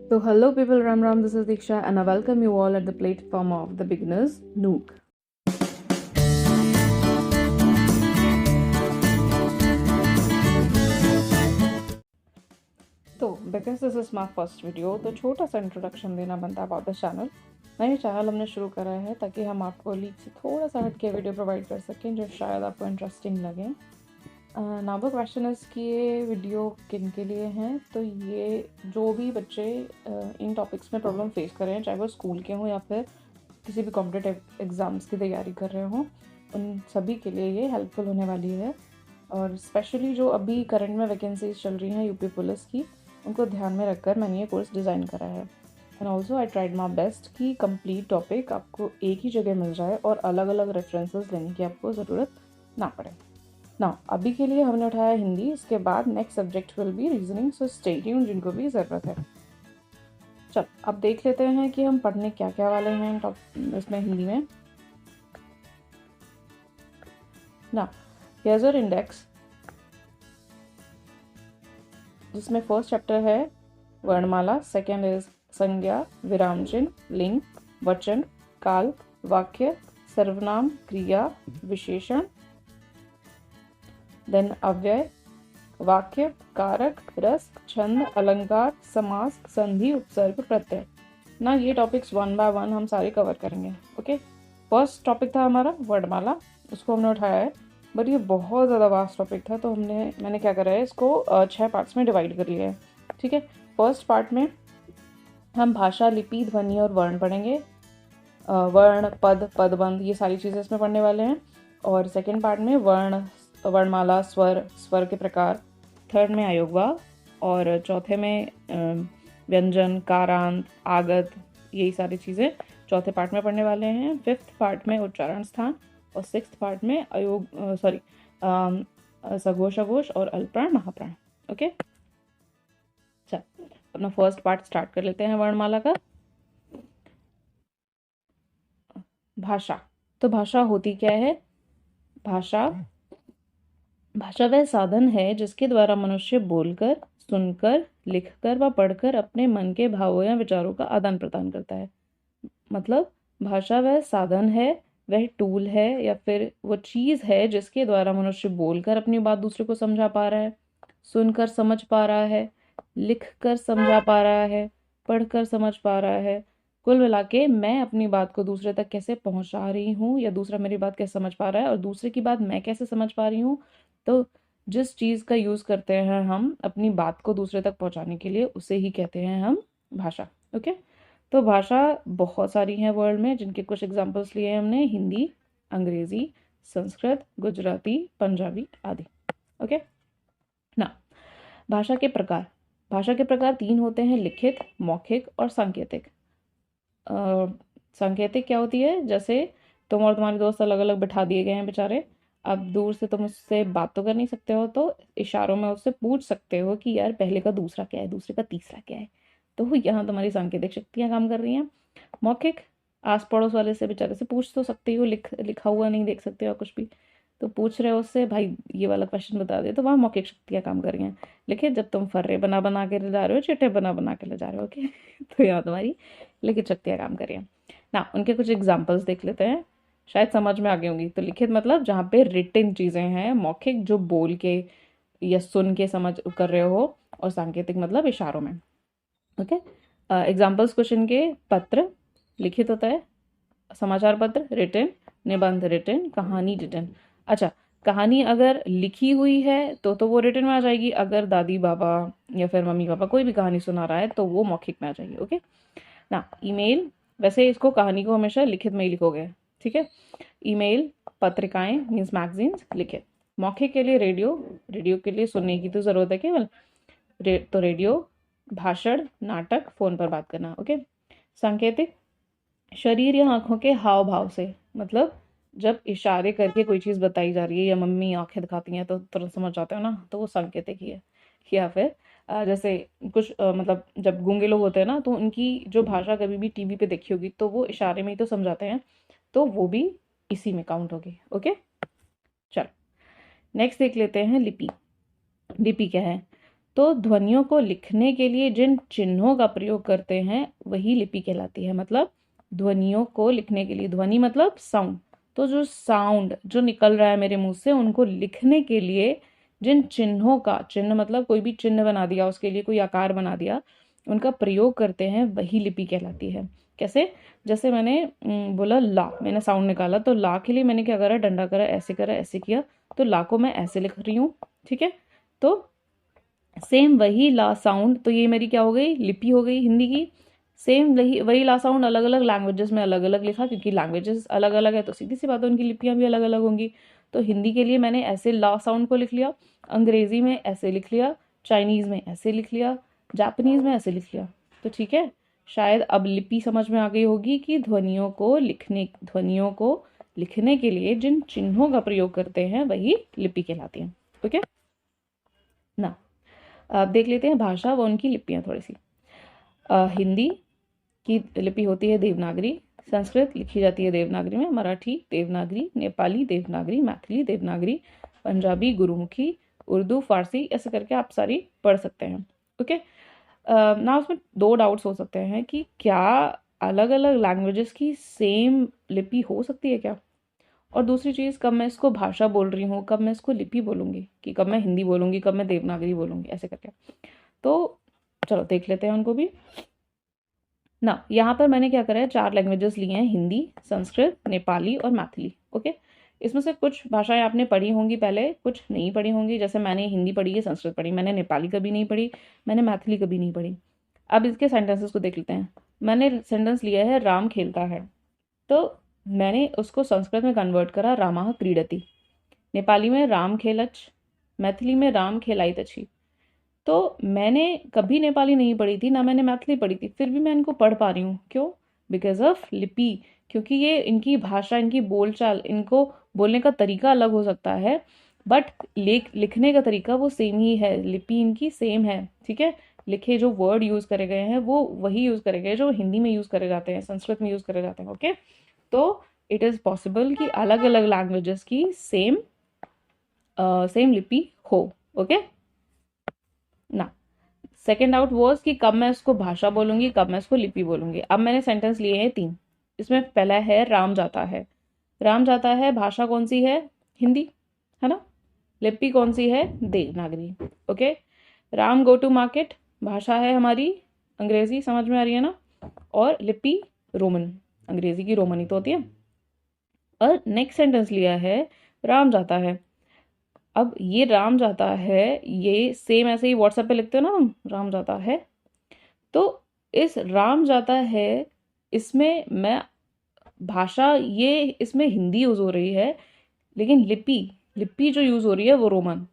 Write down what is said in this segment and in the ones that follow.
So hello people, Ram Ram, this is Diksha and I welcome you all at the platform of the beginners Nook. तो because this is my first video, तो छोटा सा introduction देना बनता है about the channel. नए channel हमने शुरू करा है ताकि हम आपको लीक से थोड़ा सा हट के वीडियो प्रोवाइड कर सकें जो शायद आपको इंटरेस्टिंग लगे। नाउ द क्वेश्चन इज़ कि ये वीडियो किन के लिए हैं। तो ये जो भी बच्चे इन टॉपिक्स में प्रॉब्लम फेस कर रहे हैं, चाहे वो स्कूल के हों या फिर किसी भी कॉम्पिटिटिव एग्ज़ाम्स की तैयारी कर रहे हों, उन सभी के लिए ये हेल्पफुल होने वाली है। और स्पेशली जो अभी करंट में वैकेंसीज चल रही हैं यूपी पुलिस की, उनको ध्यान में रखकर मैंने ये कोर्स डिज़ाइन करा है। And also I tried my best कि कंप्लीट टॉपिक आपको एक ही जगह मिल जाए और अलग अलग रेफरेंसेस लेने की आपको ज़रूरत ना पड़े। ना अभी के लिए हमने उठाया हिंदी, इसके बाद next subject will be reasoning, so stay tuned जिनको भी ज़रूरत है। चल अब देख लेते हैं कि हम पढ़ने क्या क्या वाले हैं इसमें हिंदी में। ना हियर्स योर इंडेक्स, जिसमें फर्स्ट चैप्टर है वर्णमाला, सेकेंड इज संज्ञा, विराम चिन्ह, लिंग, वचन, काल, वाक्य, सर्वनाम, क्रिया, विशेषण, देन अव्यय, वाक्य, कारक, रस, छंद, अलंकार, समास, संधि, उपसर्ग, प्रत्यय। ना ये टॉपिक्स वन बाय वन हम सारे कवर करेंगे। ओके, फर्स्ट टॉपिक था हमारा वर्णमाला, उसको हमने उठाया है, बट ये बहुत ज़्यादा वास्ट टॉपिक था तो मैंने क्या करा है, इसको 6 पार्ट्स में डिवाइड कर लिया है। ठीक है, फर्स्ट पार्ट में हम भाषा, लिपि, ध्वनि और वर्ण पढ़ेंगे। वर्ण, पद, पदबंध, ये सारी चीज़ें इसमें पढ़ने वाले हैं। और सेकेंड पार्ट में वर्णमाला, स्वर के प्रकार, थर्ड में आयोगवाग, और चौथे में व्यंजन, कारांत, आगत, यही सारी चीज़ें चौथे पार्ट में पढ़ने वाले हैं। फिफ्थ पार्ट में उच्चारण स्थान, और सिक्स्थ पार्ट में सघोष, अघोष और अल्पप्राण, महाप्राण। ओके, चल अपना फर्स्ट पार्ट स्टार्ट कर लेते हैं वर्णमाला का। भाषा, तो भाषा होती क्या है? भाषा वह साधन है जिसके द्वारा मनुष्य बोलकर, सुनकर, लिखकर व पढ़कर अपने मन के भावों या विचारों का आदान प्रदान करता है। मतलब भाषा वह साधन है, वह टूल है या फिर वो चीज़ है जिसके द्वारा मनुष्य बोलकर अपनी बात दूसरे को समझा पा रहा है, सुनकर समझ पा रहा है, लिखकर समझा पा रहा है, पढ़कर समझ पा रहा है। कुल मिला के मैं अपनी बात को दूसरे तक कैसे पहुंचा रही हूँ या दूसरा मेरी बात कैसे समझ पा रहा है और दूसरे की बात मैं कैसे समझ पा रही हूँ। तो जिस चीज़ का यूज़ करते हैं हम अपनी बात को दूसरे तक पहुंचाने के लिए, उसे ही कहते हैं हम भाषा। ओके, तो भाषा बहुत सारी हैं वर्ल्ड में, जिनके कुछ एग्जांपल्स लिए हैं हमने: हिंदी, अंग्रेजी, संस्कृत, गुजराती, पंजाबी आदि। ओके ना, भाषा के प्रकार 3 होते हैं: लिखित, मौखिक और सांकेतिक। सांकेतिक क्या होती है? जैसे तुम और तुम्हारे दोस्त अलग अलग बिठा दिए गए हैं बेचारे, अब दूर से तुम उससे बात तो कर नहीं सकते हो, तो इशारों में उससे पूछ सकते हो कि यार पहले का दूसरा क्या है, दूसरे का तीसरा क्या है। तो यहाँ तुम्हारी सांकेतिक शक्तियाँ काम कर रही हैं। मौखिक, आस पड़ोस वाले से बेचारे से पूछ तो सकते हो, लिखा हुआ नहीं देख सकते हो कुछ भी, तो पूछ रहे हो उससे, भाई ये वाला क्वेश्चन बता दे, तो वहाँ मौखिक शक्तियाँ काम कर रही हैं। लेकिन जब तुम फर्रे बना बना के ले जा रहे हो, चिट्टे बना बना के ले जा रहे हो, ओके तो यहाँ तुम्हारी लिखित शक्तियाँ काम कर रही हैं ना। उनके कुछ एग्जाम्पल्स देख लेते हैं, शायद समझ में आ गई होंगी। तो लिखित मतलब जहाँ पे रिटिन चीज़ें हैं, मौखिक जो बोल के या सुन के समझ कर रहे हो, और सांकेतिक मतलब इशारों में। ओके, एग्जाम्पल्स कुछ इनके: पत्र लिखित होता है, समाचार पत्र रिटन, निबंध रिटन, कहानी रिटन। अच्छा, कहानी अगर लिखी हुई है तो वो रिटन में आ जाएगी, अगर दादी बाबा या फिर मम्मी पापा कोई भी कहानी सुना रहा है तो वो मौखिक में आ जाएगी। ओके ना, ईमेल, वैसे इसको कहानी को हमेशा लिखित में ही लिखोगे, ठीक है। ईमेल, पत्रिकाएं मीन्स मैगजीन्स, लिखित। मौखिक के लिए रेडियो के लिए सुनने की तो ज़रूरत है केवल, तो रेडियो, भाषण, नाटक, फ़ोन पर बात करना। ओके, सांकेतिक, शरीर या आंखों के हाव भाव से, मतलब जब इशारे करके कोई चीज़ बताई जा रही है या मम्मी आंखें दिखाती हैं तो तुरंत समझ जाते हो ना, तो वो सांकेतिक ही है। या फिर जैसे कुछ मतलब जब गूंगे लोग होते हैं ना, तो उनकी जो भाषा कभी भी टीवी पे देखी होगी तो वो इशारे में ही तो समझाते हैं, तो वो भी इसी में काउंट होगी। ओके, चल नेक्स्ट देख लेते हैं लिपि। लिपि क्या है? तो ध्वनियों को लिखने के लिए जिन चिन्हों का प्रयोग करते हैं वही लिपि कहलाती है। मतलब ध्वनियों को लिखने के लिए, ध्वनि मतलब साउंड, तो जो साउंड जो निकल रहा है मेरे मुंह से उनको लिखने के लिए जिन चिन्हों का, चिन्ह मतलब कोई भी चिन्ह बना दिया, उसके लिए कोई आकार बना दिया, उनका प्रयोग करते हैं वही लिपि कहलाती है। कैसे? जैसे मैंने बोला ला, मैंने साउंड निकाला, तो ला के लिए मैंने क्या करा, डंडा करा, ऐसे किया, तो ला को मैं ऐसे लिख रही हूँ। ठीक है, तो सेम वही ला साउंड, तो ये मेरी क्या हो गई, लिपि हो गई हिंदी की। सेम वही वही ला साउंड अलग अलग लैंग्वेजेस में अलग अलग लिखा, क्योंकि लैंग्वेजेस अलग अलग है तो सीधी सी बात है उनकी लिपियां भी अलग अलग होंगी। तो हिंदी के लिए मैंने ऐसे ला साउंड को लिख लिया, अंग्रेजी में ऐसे लिख लिया, चाइनीज में ऐसे लिख लिया, जापानीज में ऐसे लिख लिया। तो ठीक है, शायद अब लिपि समझ में आ गई होगी कि ध्वनियों को लिखने के लिए जिन चिन्हों का प्रयोग करते हैं वही लिपि कहलाती है। ओके ना, अब देख लेते हैं भाषा व उनकी लिपियां थोड़ी सी। हिंदी की लिपि होती है देवनागरी, संस्कृत लिखी जाती है देवनागरी में, मराठी देवनागरी, नेपाली देवनागरी, मैथिली देवनागरी, पंजाबी गुरुमुखी, उर्दू, फारसी, ऐसे करके आप सारी पढ़ सकते हैं। ओके ना, उसमें दो डाउट्स हो सकते हैं कि क्या अलग अलग लैंग्वेजेस की सेम लिपि हो सकती है क्या, और दूसरी चीज़ कब मैं इसको भाषा बोल रही हूँ, कब मैं इसको लिपि बोलूँगी, कि कब मैं हिंदी बोलूँगी, कब मैं देवनागरी बोलूँगी, ऐसे करके। तो चलो देख लेते हैं उनको भी ना। यहाँ पर मैंने क्या करा है, 4 लैंग्वेजेस लिए हैं, हिंदी, संस्कृत, नेपाली और मैथिली। ओके, इसमें से कुछ भाषाएं आपने पढ़ी होंगी पहले, कुछ नहीं पढ़ी होंगी। जैसे मैंने हिंदी पढ़ी है, संस्कृत पढ़ी, मैंने नेपाली कभी नहीं पढ़ी, मैंने मैथिली कभी नहीं पढ़ी। अब इसके सेंटेंसेस को देख लेते हैं। मैंने सेंटेंस लिया है राम खेलता है, तो मैंने उसको संस्कृत में कन्वर्ट करा रामः क्रीडति, नेपाली में राम खेलच, मैथिली में राम खेलाइत। तो मैंने कभी नेपाली नहीं पढ़ी थी, ना मैंने मैथिली पढ़ी थी, फिर भी मैं इनको पढ़ पा रही हूँ। क्यों? बिकॉज ऑफ लिपि, क्योंकि ये इनकी भाषा, इनकी बोलचाल, इनको बोलने का तरीका अलग हो सकता है, बट लिखने का तरीका वो सेम ही है, लिपि इनकी सेम है। ठीक है, लिखे जो वर्ड यूज करे गए हैं वो वही यूज करे गए जो हिंदी में यूज करे जाते हैं, संस्कृत में यूज करे जाते हैं। ओके, तो इट इज पॉसिबल कि अलग अलग लैंग्वेजेस की सेम लिपि हो। ओके ना, सेकेंड आउट वॉज कि कब मैं इसको भाषा बोलूंगी, कब मैं इसको लिपि बोलूंगी। अब मैंने सेंटेंस लिए हैं 3। इसमें पहला है राम जाता है। राम जाता है, भाषा कौन सी है? हिंदी, है ना। लिपि कौन सी है? Devanagari. Okay, Ram go to market, भाषा है हमारी अंग्रेजी, समझ में आ रही है ना, और लिपि रोमन, अंग्रेजी की रोमन ही तो होती है। और नेक्स्ट सेंटेंस लिया है राम जाता है। अब ये राम जाता है, ये सेम ऐसे ही व्हाट्सएप पे लिखते हो ना हम, राम जाता है, तो इस राम जाता है इसमें मैं भाषा, ये इसमें हिंदी यूज हो रही है, लेकिन लिपि लिपि जो यूज हो रही है वो रोमन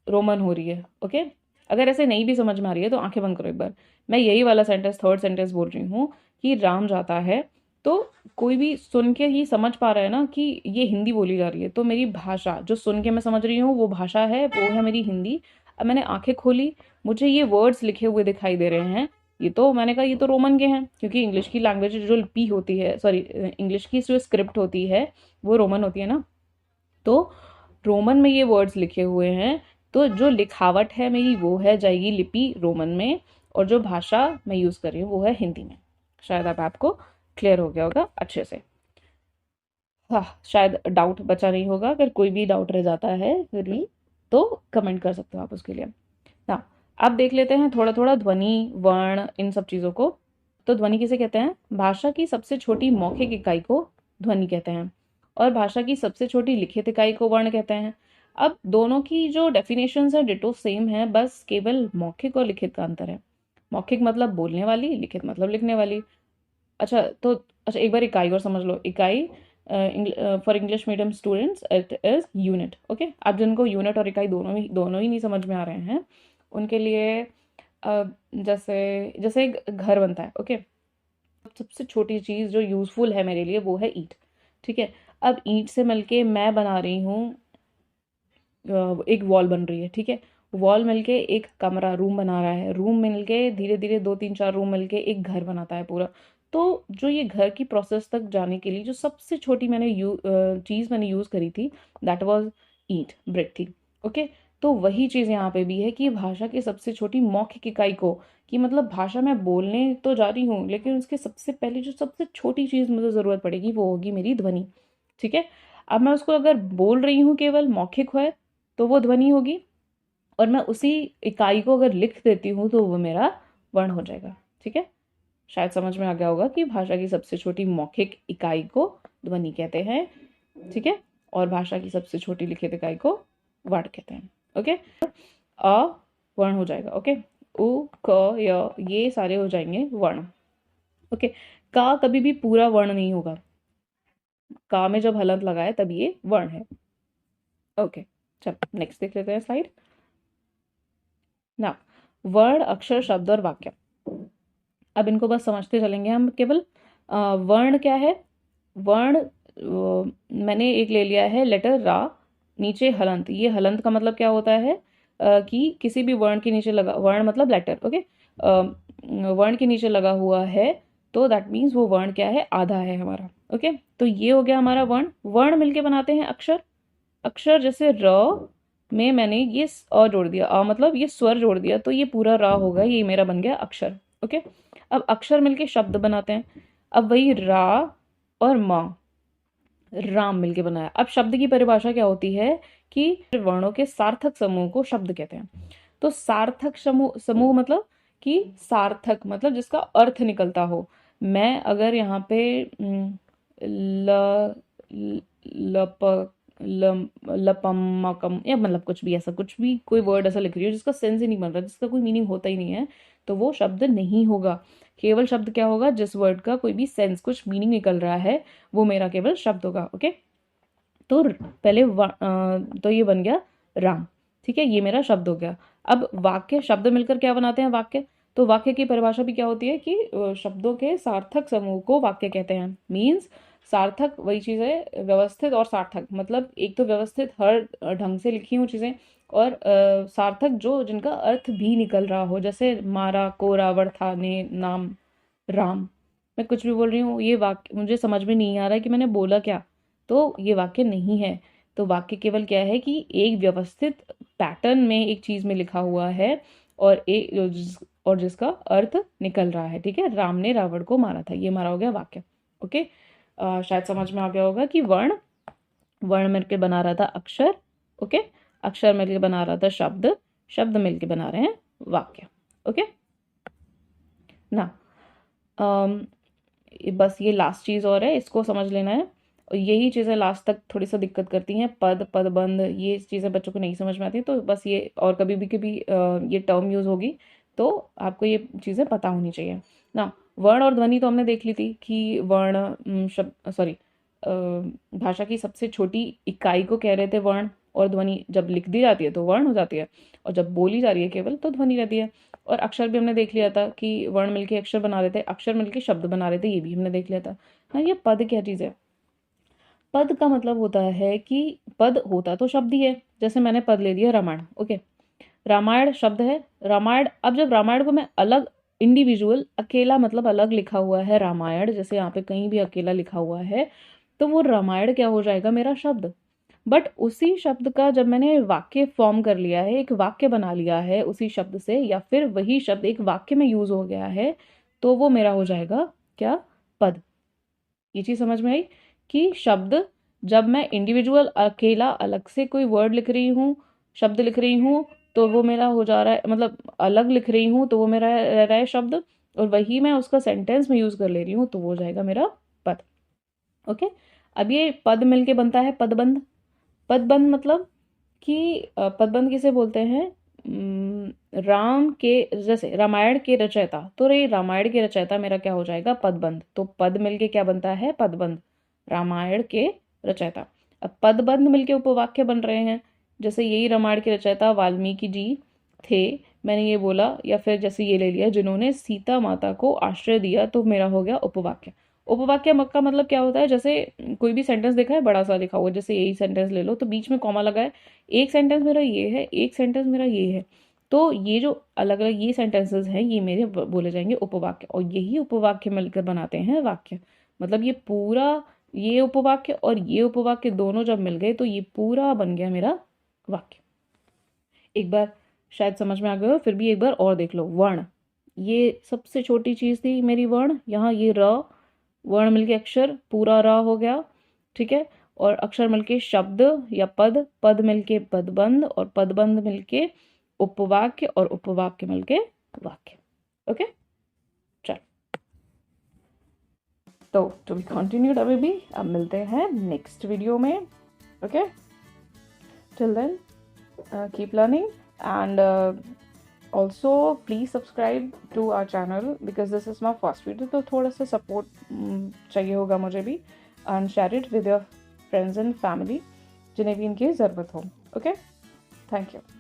रोमन हो रही है। ओके, अगर ऐसे नहीं भी समझ में आ रही है तो आंखें बंद करो एक बार। मैं यही वाला सेंटेंस, थर्ड सेंटेंस बोल रही हूँ कि राम जाता है, तो कोई भी सुन के ही समझ पा रहा है ना कि ये हिंदी बोली जा रही है, तो मेरी भाषा जो सुन के मैं समझ रही हूँ वो भाषा है, वो है मेरी हिंदी। अब मैंने आंखें खोली, मुझे ये वर्ड्स लिखे हुए दिखाई दे रहे हैं, ये तो मैंने कहा ये तो रोमन के हैं, क्योंकि इंग्लिश की लैंग्वेज जो लिपि होती है, सॉरी, इंग्लिश की जो स्क्रिप्ट होती है वो रोमन होती है ना, तो रोमन में ये वर्ड्स लिखे हुए हैं, तो जो लिखावट है मेरी वो है जाएगी लिपि रोमन में, और जो भाषा मैं यूज कर रही हूँ वो है हिंदी में। शायद अब आपको क्लियर हो गया होगा अच्छे से। हाँ, शायद डाउट बचा नहीं होगा, अगर कोई भी डाउट रह जाता है फिर भी तो कमेंट कर सकते हो आप उसके लिए ना। अब देख लेते हैं थोड़ा थोड़ा ध्वनि, वर्ण, इन सब चीज़ों को। तो ध्वनि किसे कहते हैं? भाषा की सबसे छोटी मौखिक इकाई को ध्वनि कहते हैं, और भाषा की सबसे छोटी लिखित इकाई को वर्ण कहते हैं। अब दोनों की जो डेफिनेशंस है डिटो सेम है, बस केवल मौखिक और लिखित का अंतर है। मौखिक मतलब बोलने वाली, लिखित मतलब लिखने वाली। अच्छा, एक बार इकाई और समझ लो। इकाई for English medium students it is unit. Okay, आप जिनको यूनिट और इकाई दोनों ही नहीं समझ में आ रहे हैं उनके लिए जैसे जैसे एक घर बनता है। ओके, सबसे छोटी चीज़ जो यूज़फुल है मेरे लिए वो है ईंट। ठीक है, अब ईंट से मिलके मैं बना रही हूँ, एक वॉल बन रही है। ठीक है, वॉल मिलके एक कमरा, रूम बना रहा है, रूम मिलके धीरे धीरे 2 3 4 रूम मिलके एक घर बनाता है पूरा। तो जो ये घर की प्रोसेस तक जाने के लिए जो सबसे छोटी चीज़ मैंने यूज़ करी थी, दैट वाज ईंट, ब्रिक थी। ओके, तो वही चीज़ यहाँ पे भी है कि भाषा की सबसे छोटी मौखिक इकाई को, कि मतलब भाषा मैं बोलने तो जा रही हूँ लेकिन उसके सबसे पहले जो सबसे छोटी चीज़ मुझे ज़रूरत पड़ेगी वो होगी मेरी ध्वनि। ठीक है, अब मैं उसको अगर बोल रही हूँ केवल मौखिक है तो वो ध्वनि होगी, और मैं उसी इकाई को अगर लिख देती हूँ तो वो मेरा वर्ण हो जाएगा। ठीक है, शायद समझ में आ गया होगा कि भाषा की सबसे छोटी मौखिक इकाई को ध्वनि कहते हैं। ठीक है, और भाषा की सबसे छोटी लिखित इकाई को वर्ण कहते हैं। ओके, अ वर्ण हो जाएगा। ओके, उ क य ये सारे हो जाएंगे वर्ण। ओके, का कभी भी पूरा वर्ण नहीं होगा, का में जब हलंत लगाए तब ये वर्ण है। ओके, चल नेक्स्ट देख लेते हैं स्लाइड ना। वर्ण, अक्षर, शब्द और वाक्य, अब इनको बस समझते चलेंगे हम केवल। वर्ण क्या है? वर्ण मैंने एक ले लिया है लेटर रा, नीचे हलंत। ये हलंत का मतलब क्या होता है कि किसी भी वर्ण के नीचे लगा, वर्ण मतलब लेटर। ओके, वर्ण के नीचे लगा हुआ है तो दैट मीन्स वो वर्ण क्या है? आधा है हमारा। ओके, तो ये हो गया हमारा वर्ण। वर्ण मिलके बनाते हैं अक्षर। अक्षर जैसे र में मैंने ये अ जोड़ दिया, मतलब ये स्वर जोड़ दिया तो ये पूरा रा होगा, ये मेरा बन गया अक्षर। ओके, अब अक्षर मिलके शब्द बनाते हैं। अब वही रा और मा, राम मिलके बनाया। अब शब्द की परिभाषा क्या होती है कि वर्णों के सार्थक समूह को शब्द कहते हैं। तो सार्थक समूह, समूह मतलब कि सार्थक मतलब जिसका अर्थ निकलता हो। मैं अगर यहाँ पे ल लप लपमकम या मतलब कुछ भी ऐसा, कुछ भी कोई वर्ड ऐसा लिख रही हूँ जिसका सेंस ही नहीं बन रहा, जिसका कोई मीनिंग होता ही नहीं है, तो वो शब्द नहीं होगा। केवल शब्द क्या होगा? जिस वर्ड का कोई भी सेंस, कुछ मीनिंग निकल रहा है, वो मेरा केवल शब्द होगा। ओके, तो पहले तो ये बन गया राम। ठीक है, ये मेरा शब्द हो गया। अब वाक्य, शब्द मिलकर क्या बनाते हैं? वाक्य। तो वाक्य की परिभाषा भी क्या होती है कि शब्दों के सार्थक समूह को वाक्य कहते हैं। मीन्स सार्थक वही चीज़ है, व्यवस्थित और सार्थक, मतलब एक तो व्यवस्थित हर ढंग से लिखी हुई चीज़ें, और सार्थक जो जिनका अर्थ भी निकल रहा हो, जैसे मारा, कोरा, वर्था, ने, नाम, राम। मैं कुछ भी बोल रही हूँ, ये वाक्य मुझे समझ में नहीं आ रहा है कि मैंने बोला क्या, तो ये वाक्य नहीं है। तो वाक्य केवल क्या है कि एक व्यवस्थित पैटर्न में एक चीज में लिखा हुआ है, और और जिसका अर्थ निकल रहा है। ठीक है, राम ने रावण को मारा था, ये हमारा हो गया वाक्य। ओके, शायद समझ में आ गया होगा कि वर्ण, वर्ण मिलके बना रहा था अक्षर। ओके, अक्षर मिलके बना रहा था शब्द, शब्द मिलके बना रहे हैं वाक्य। ओके ना, बस ये लास्ट चीज़ और है, इसको समझ लेना है। और यही चीज़ें लास्ट तक थोड़ी सा दिक्कत करती हैं, पद, पदबंध, ये चीज़ें बच्चों को नहीं समझ में आती, तो बस ये, और कभी भी कभी ये टर्म यूज़ होगी तो आपको ये चीज़ें पता होनी चाहिए ना। वर्ण और ध्वनि तो हमने देख ली थी कि वर्ण शब्द, सॉरी, भाषा की सबसे छोटी इकाई को कह रहे थे वर्ण, और ध्वनि जब लिख दी जाती है तो वर्ण हो जाती है, और जब बोली जा रही है केवल तो ध्वनि रहती है। और अक्षर भी हमने देख लिया था कि वर्ण मिलके अक्षर बना रहे थे, अक्षर मिलके शब्द बना रहे थे, ये भी हमने देख लिया था ना। ये पद क्या चीज़ है? पद का मतलब होता है कि पद होता तो शब्द ही है। जैसे मैंने पद ले लिया रामायण। ओके, रामायण शब्द है, रामायण। अब जब रामायण को मैं अलग, इंडिविजुअल, अकेला मतलब अलग लिखा हुआ है रामायण, जैसे यहाँ पे कहीं भी अकेला लिखा हुआ है, तो वो रामायण क्या हो जाएगा? मेरा शब्द। बट उसी शब्द का जब मैंने वाक्य फॉर्म कर लिया है, एक वाक्य बना लिया है उसी शब्द से, या फिर वही शब्द एक वाक्य में यूज हो गया है, तो वो मेरा हो जाएगा क्या? पद। ये चीज समझ में आई कि शब्द, जब मैं इंडिविजुअल अकेला अलग से कोई वर्ड लिख रही हूँ, शब्द लिख रही हूँ, तो वो मेरा हो जा रहा है, मतलब अलग लिख रही हूँ तो वो मेरा रह रहा है शब्द, और वही मैं उसका सेंटेंस में यूज कर ले रही हूँ तो वो हो जाएगा मेरा पद। ओके, अब ये पद मिलके बनता है पदबंध। पदबंध मतलब कि पदबंध किसे बोलते हैं? राम के, जैसे रामायण के रचयिता, तो रे रामायण के रचयिता मेरा क्या हो जाएगा? पदबंध। तो पद मिलके क्या बनता है? पदबंध, रामायण के रचयिता। अब पदबंध मिलके उपवाक्य बन रहे हैं, जैसे यही रामायण के रचयिता वाल्मीकि जी थे, मैंने ये बोला, या फिर जैसे ये ले लिया, जिन्होंने सीता माता को आश्रय दिया, तो मेरा हो गया उपवाक्य। उपवाक्य का मतलब क्या होता है? जैसे कोई भी सेंटेंस देखा है बड़ा सा लिखा हुआ, जैसे यही सेंटेंस ले लो तो बीच में कॉमा लगा है, एक सेंटेंस मेरा ये है, एक सेंटेंस मेरा ये है, तो ये जो अलग अलग ये सेंटेंसेस हैं ये मेरे बोले जाएंगे उपवाक्य, और यही उपवाक्य मिलकर बनाते हैं वाक्य। मतलब ये पूरा, ये उपवाक्य और ये उपवाक्य दोनों जब मिल गए तो ये पूरा बन गया मेरा वाक्य। एक बार शायद समझ में आ गया हो, फिर भी एक बार और देख लो। वर्ण, ये सबसे छोटी चीज़ थी मेरी वर्ण। यहाँ ये र, वर्ण मिलके अक्षर पूरा र हो गया, ठीक है। और अक्षर मिलके शब्द या पद, पद मिलके पदबंध, और पदबंध मिलके उपवाक्य, और उपवाक्य मिलके वाक्य। ओके, चल तो टू बी कंटिन्यूड अभी भी। अब मिलते हैं नेक्स्ट वीडियो में। Okay, till then keep learning and also please subscribe to our channel because this is my first video, तो थोड़ा सा support चाहिए होगा मुझे भी, and share it with your friends and family जिन्हें भी इनकी ज़रूरत हो। Okay, thank you.